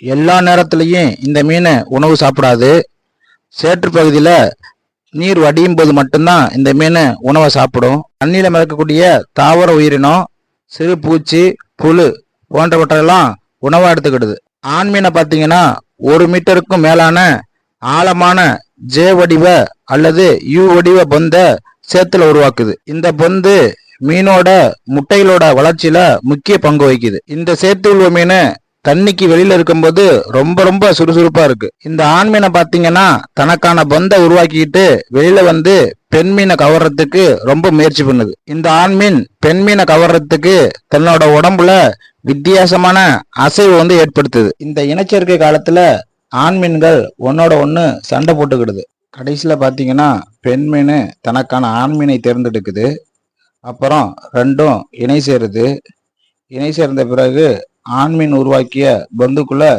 எல்லா நேரத்திலையும் இந்த மீன் உணவு சாப்பிடாது. சேற்று பகுதியில் நீர் வடியும் போது மட்டும்தான் இந்த மீன் உணவை சாப்பிடும். தண்ணியில் மிதக்கக்கூடிய தாவர உயிரினம், சிறு பூச்சி, புழு போன்றவற்றையெல்லாம் உணவாக எடுத்துக்கிடுது. ஆண் மீனை பார்த்தீங்கன்னா 1 மீட்டருக்கும் மேலான ஆழமான ஜே வடிவ அல்லது யூ வடிவ பொந்தை சேத்துல உருவாக்குது. இந்த பொந்து மீனோட முட்டைகளோட வளர்ச்சியில முக்கிய பங்கு வகிக்குது. இந்த சேத்து உள்ள மீன் தண்ணிக்கு வெளியில இருக்கும்போது ரொம்ப ரொம்ப சுறுசுறுப்பா இருக்கு. இந்த ஆண் மீனை பார்த்தீங்கன்னா தனக்கான பொந்தை உருவாக்கிட்டு வெளியில வந்து பெண் மீனை கவர்றதுக்கு ரொம்ப முயற்சி பண்ணுது. இந்த ஆண் மீன் பெண் மீனை கவர்றதுக்கு தன்னோட உடம்புல வித்தியாசமான அசைவு வந்து ஏற்படுத்துது. இந்த இனச்சேர்க்கை காலத்துல ஆண் மீன்கள் ஒன்னோட ஒன்று சண்டை போட்டுக்கிடுது. கடைசியில் பார்த்தீங்கன்னா பெண் மீன் தனக்கான ஆண் மீனை தேர்ந்தெடுக்குது. அப்புறம் ரெண்டும் இணை சேருது. இணை சேர்ந்த பிறகு ஆண் மீன் உருவாக்கிய பொந்துக்குள்ள